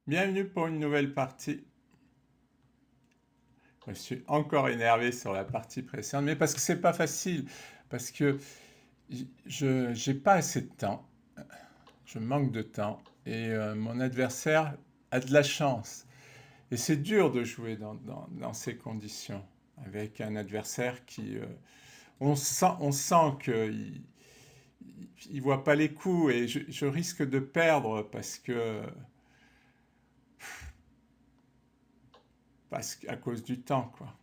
Bienvenue pour une nouvelle partie. Je suis encore énervé sur la partie précédente, mais parce que c'est pas facile, parce que je j'ai pas assez de temps, je manque de temps, et mon adversaire a de la chance. Et c'est dur de jouer dans ces conditions, avec un adversaire qui, on sent qu'il il voit pas les coups, et je risque de perdre parce qu'à cause du temps, quoi.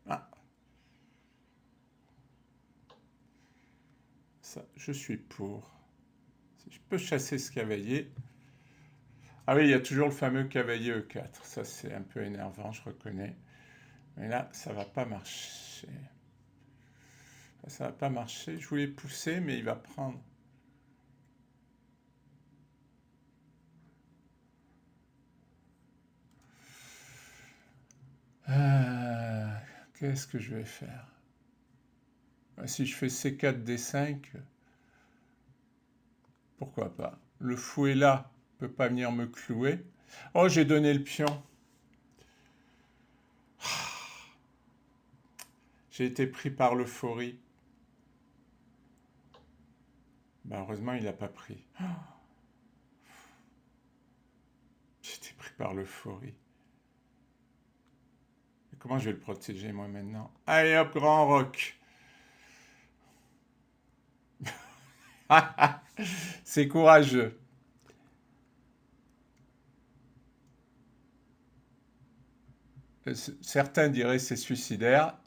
Ah, ça, je suis pour. Si je peux chasser ce cavalier. Ah oui, il y a toujours le fameux cavalier E4. Ça, c'est un peu énervant, je reconnais. Mais là, ça va pas marcher. Ça va pas marcher. Je voulais pousser, mais il va prendre. Euh, Qu'est-ce que je vais faire? Si je fais C4, D5, pourquoi pas? Le fou est là, il peut pas venir me clouer. Oh, j'ai donné le pion. J'ai été pris par l'euphorie. Ben, heureusement, il n'a pas pris. J'ai été pris par l'euphorie. Comment je vais le protéger, moi, maintenant? Allez, hop, grand roc. C'est courageux. Certains diraient c'est suicidaire.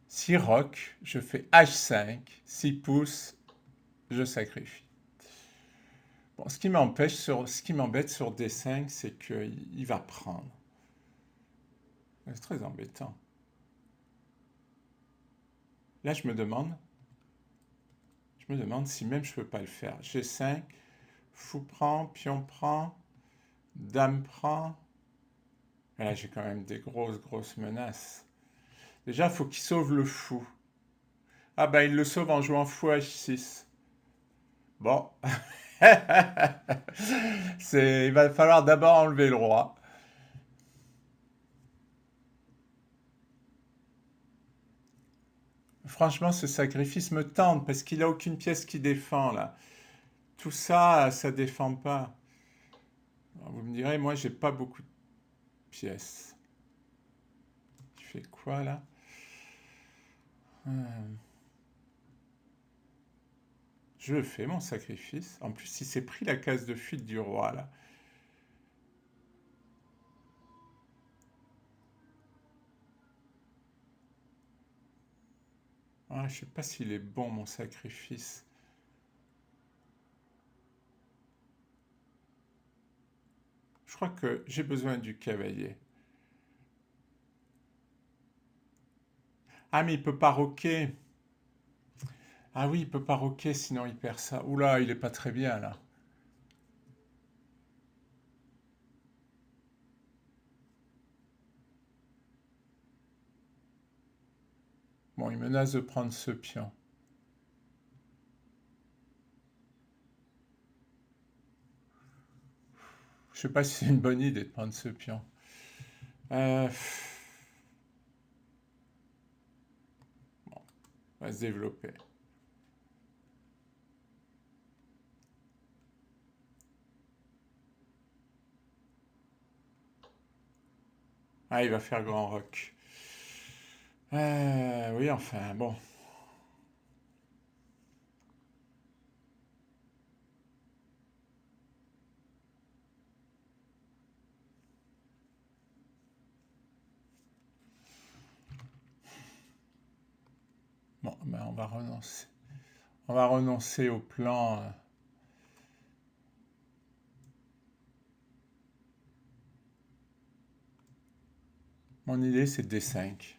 Si roc, je fais H5. Si pouce, je sacrifie. Bon, ce qui m'embête sur D5, c'est qu'il va prendre. C'est très embêtant. Là, je me demande si même je peux pas le faire. G5, fou prend, pion prend, dame prend. Et là, j'ai quand même des grosses menaces. Déjà, il faut qu'il sauve le fou. Ah bah, il le sauve en jouant fou H6. Bon. Il va falloir d'abord enlever le roi. Franchement, ce sacrifice me tente parce qu'il a aucune pièce qui défend là. Tout ça, ça défend pas. Alors, vous me direz, moi, j'ai pas beaucoup de pièces. Je fais quoi là? Hmm. Je fais mon sacrifice. En plus, il s'est pris la case de fuite du roi là. Ah, je sais pas s'il est bon mon sacrifice. Je crois que j'ai besoin du cavalier. Ah, mais il peut pas roquer. Ah oui, il peut pas roquer, sinon il perd ça. Oula, il est pas très bien là. Bon, il menace de prendre ce pion. Je sais pas si c'est une bonne idée de prendre ce pion. Euh, bon, on va se développer. Ah, il va faire grand rock. Oui, enfin, bon. Bon, ben on va renoncer. On va renoncer au plan. Mon idée, c'est D5.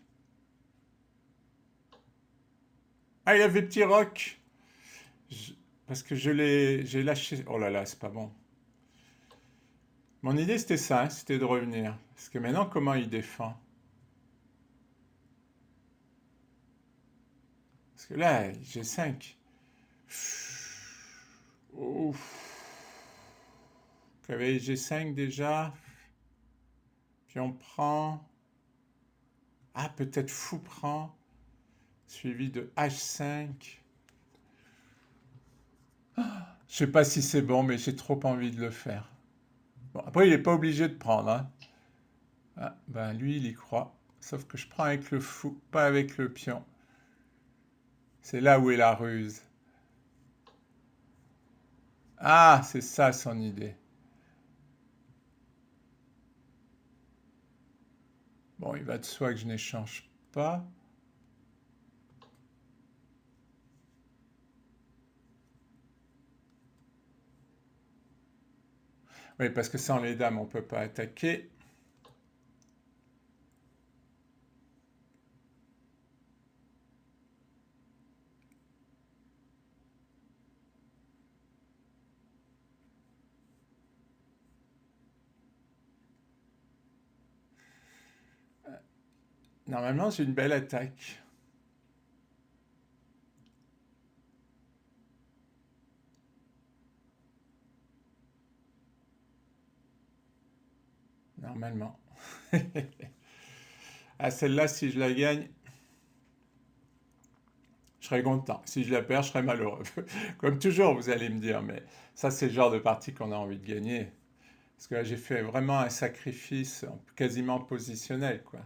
Ah, il avait petit rock. Je- Parce que j'ai lâché. Oh là là, c'est pas bon. Mon idée, c'était ça, hein, c'était de revenir. Parce que maintenant, comment il défend? Parce que là, j'ai 5. Ouf. Cavalier G5 déjà. Puis on prend. Ah, peut-être fou prend. Suivi de H5. Je sais pas si c'est bon, mais j'ai trop envie de le faire. Bon, après, il n'est pas obligé de prendre, hein. Ah, ben lui, il y croit. Sauf que je prends avec le fou, pas avec le pion. C'est là où est la ruse. Ah, c'est ça son idée. Bon, il va de soi que je n'échange pas. Oui, parce que sans les dames, on ne peut pas attaquer. Normalement, j'ai une belle attaque. Normalement. Ah, celle-là, si je la gagne, je serai content. Si je la perds, je serai malheureux. Comme toujours, vous allez me dire, mais ça, c'est le genre de partie qu'on a envie de gagner. Parce que là, j'ai fait vraiment un sacrifice quasiment positionnel, quoi.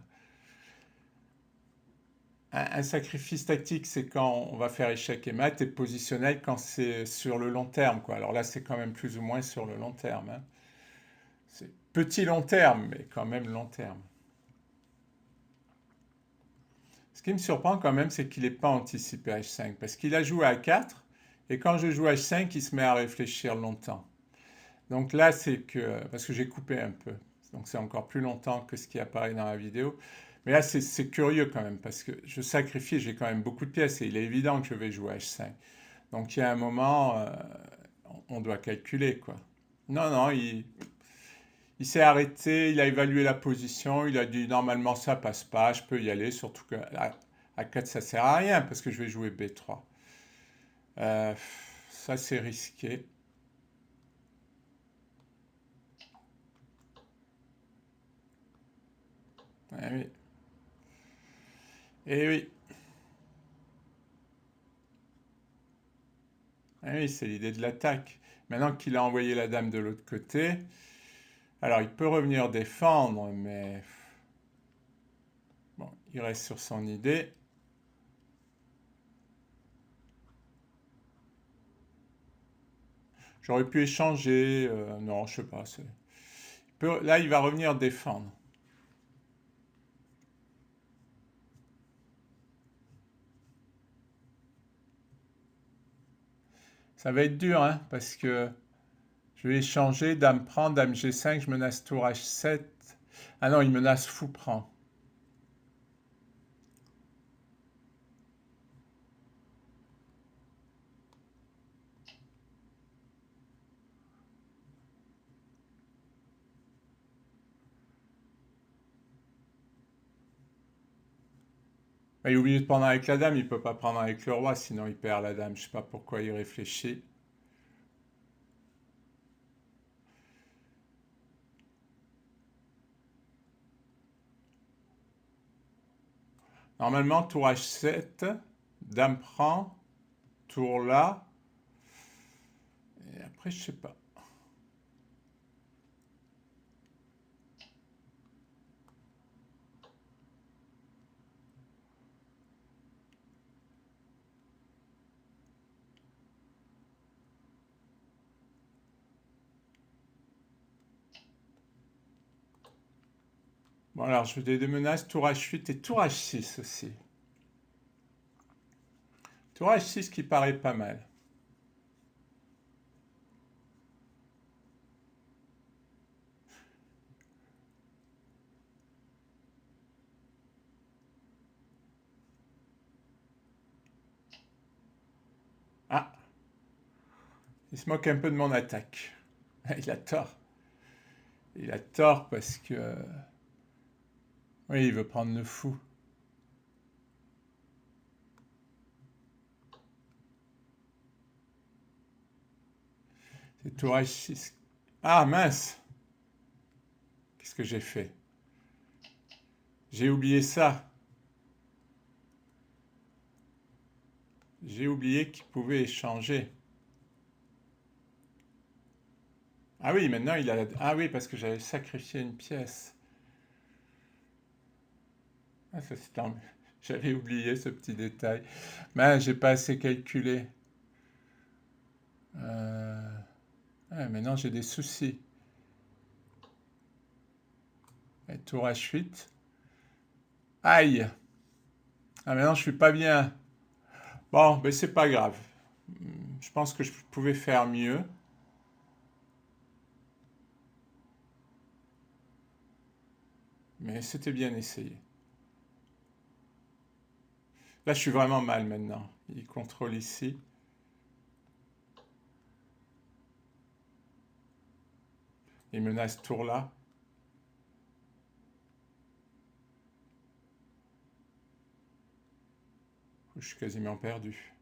Un sacrifice tactique, c'est quand on va faire échec et mat, et positionnel quand c'est sur le long terme, quoi. Alors là, c'est quand même plus ou moins sur le long terme, hein. C'est petit long terme, mais quand même long terme. Ce qui me surprend quand même, c'est qu'il n'ait pas anticipé H5, parce qu'il a joué à 4, et quand je joue H5, il se met à réfléchir longtemps. Donc là, c'est que, parce que j'ai coupé un peu, donc c'est encore plus longtemps que ce qui apparaît dans la vidéo. Mais là, c'est curieux quand même, parce que je sacrifie, j'ai quand même beaucoup de pièces, et il est évident que je vais jouer H5. Donc il y a un moment, on doit calculer, quoi. Non, non, il s'est arrêté, il a évalué la position, il a dit normalement ça passe pas, je peux y aller, surtout qu'à à 4 ça sert à rien, parce que je vais jouer B3. Euh, Ça c'est risqué. Eh oui. Eh oui. Eh oui, c'est l'idée de l'attaque. Maintenant qu'il a envoyé la dame de l'autre côté, alors il peut revenir défendre, mais bon, il reste sur son idée. J'aurais pu échanger, non, je sais pas. Là, il va revenir défendre. Ça va être dur, hein, parce que je vais échanger, dame prend, dame G5, je menace tour H7. Ah non, il menace fou prend. Il est obligé de prendre avec la dame, il peut pas prendre avec le roi, sinon il perd la dame. Je sais pas pourquoi il réfléchit. Normalement, tour H7, dame prend, tour là, et après, je sais pas. Bon, alors, je fais des menaces, tour H8 et tour H6 aussi. Tour H6 qui paraît pas mal. Ah, il se moque un peu de mon attaque. Il a tort. Il a tort parce que... Oui, il veut prendre le fou. C'est tour H6. Ah mince! Qu'est-ce que j'ai fait? J'ai oublié ça. J'ai oublié qu'il pouvait échanger. Ah oui, maintenant il a... Ah oui, parce que j'avais sacrifié une pièce. Ah, ça, j'avais oublié ce petit détail. Mais j'ai pas assez calculé. Euh... Ah, maintenant j'ai des soucis. Et tour H8. Aïe! Ah, maintenant je suis pas bien. Bon, mais c'est pas grave. Je pense que je pouvais faire mieux. Mais c'était bien essayé. Là, je suis vraiment mal maintenant. Il contrôle ici. Il menace tour là. Je suis quasiment perdu.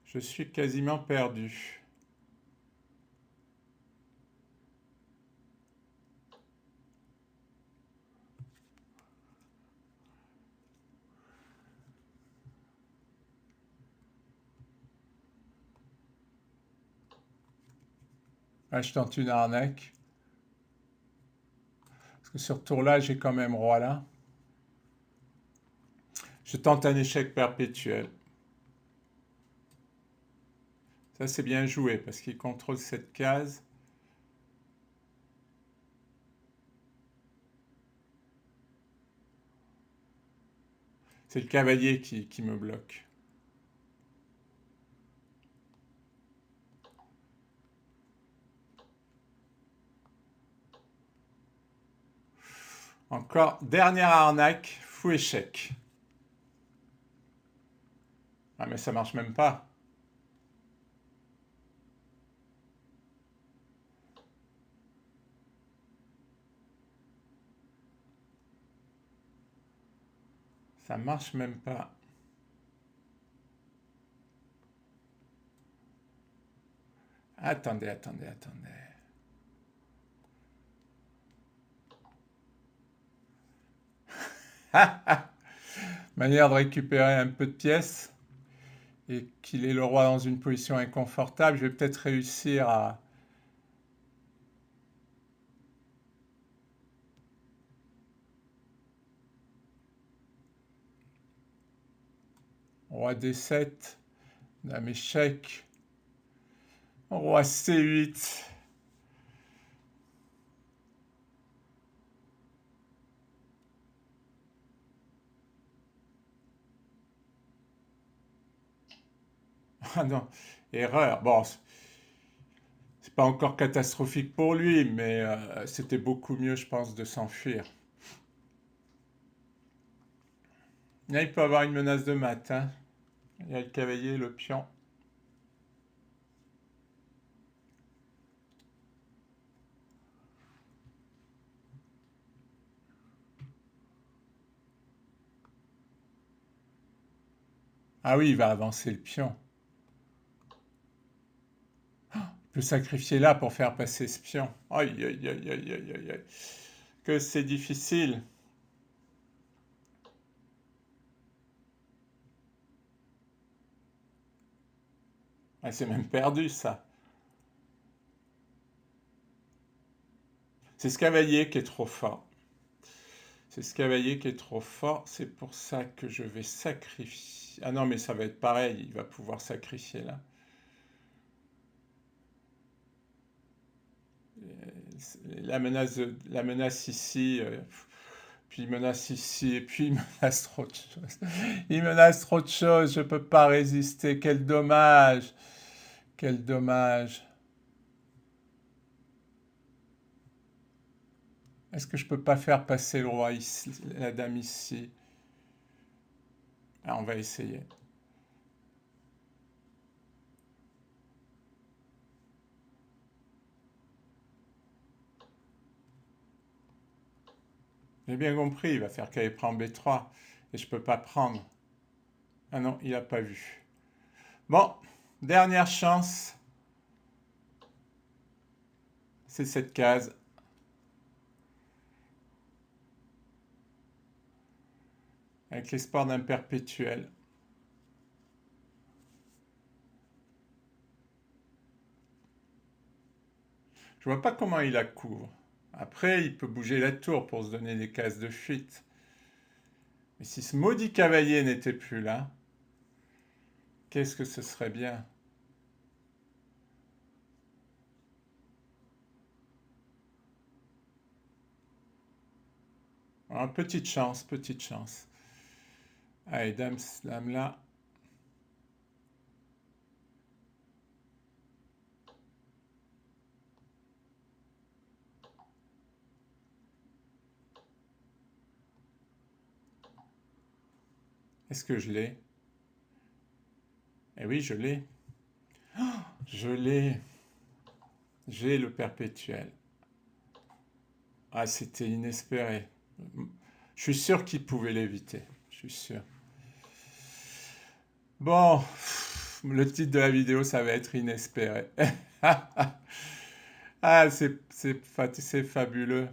Je suis quasiment perdu. Ah, je tente une arnaque. Parce que sur tour là, j'ai quand même roi là. Je tente un échec perpétuel. Ça, c'est bien joué parce qu'il contrôle cette case. C'est le cavalier qui me bloque. Encore, dernière arnaque, fou échec. Ah, mais ça marche même pas. Ça marche même pas. Attendez, attendez, attendez. Manière de récupérer un peu de pièces et qu'il ait le roi dans une position inconfortable. Je vais peut-être réussir à... Roi D7, dame échec, roi C8. Ah non, erreur. Bon, c'est pas encore catastrophique pour lui, mais c'était beaucoup mieux, je pense, de s'enfuir. Là, il peut avoir une menace de mat, hein. Il y a le cavalier, le pion. Ah oui, il va avancer le pion. Il peut sacrifier là pour faire passer ce pion. Aïe, aïe, aïe, aïe, aïe, aïe, aïe. Que c'est difficile. Ah, c'est même perdu, ça. C'est ce cavalier qui est trop fort. C'est ce cavalier qui est trop fort. C'est pour ça que je vais sacrifier. Ah non, mais ça va être pareil. Il va pouvoir sacrifier là. La menace ici, puis il menace ici, et puis il menace trop de choses. Il menace trop de choses. Je peux pas résister. Quel dommage. Quel dommage. Est-ce que je peux pas faire passer le roi ici, la dame ici? Ah, on va essayer. J'ai bien compris, il va faire KE prend B3 et je peux pas prendre. Ah non, il n'a pas vu. Bon, dernière chance, c'est cette case. Avec l'espoir d'un perpétuel. Je vois pas comment il la couvre. Après, il peut bouger la tour pour se donner des cases de fuite. Mais si ce maudit cavalier n'était plus là, qu'est-ce que ce serait bien? Ah, petite chance, petite chance. Allez, dame, dame là. Est-ce que je l'ai? Eh oui, je l'ai. Je l'ai. J'ai le perpétuel. Ah, c'était inespéré. Je suis sûr qu'il pouvait l'éviter. Je suis sûr. Bon, le titre de la vidéo, ça va être inespéré. Ah, c'est fabuleux.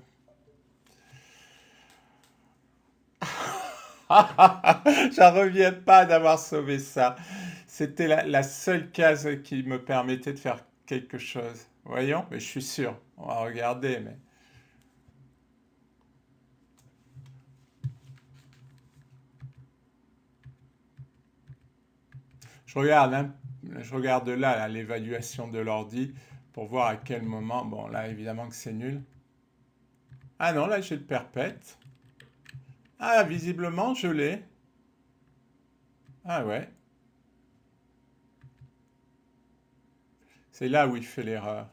J'en reviens pas d'avoir sauvé ça. C'était la seule case qui me permettait de faire quelque chose. Voyons, mais je suis sûr. On va regarder, mais je regarde, hein. Je regarde là l'évaluation de l'ordi pour voir à quel moment. Bon, là, évidemment que c'est nul. Ah non, là, j'ai le perpète. Ah, visiblement, je l'ai. Ah ouais, c'est là où il fait l'erreur.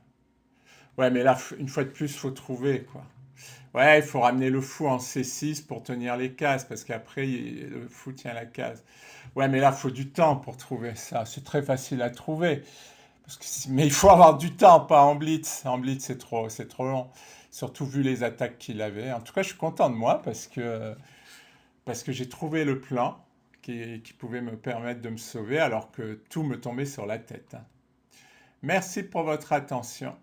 Ouais, mais là, une fois de plus, faut trouver, quoi. Ouais, il faut ramener le fou en C6 pour tenir les cases, parce qu'après, le fou tient la case. Ouais, mais là, il faut du temps pour trouver ça. C'est très facile à trouver. Mais il faut avoir du temps, pas en blitz. En blitz, c'est trop long. Surtout vu les attaques qu'il avait. En tout cas, je suis content de moi parce que j'ai trouvé le plan qui pouvait me permettre de me sauver alors que tout me tombait sur la tête, hein. Merci pour votre attention.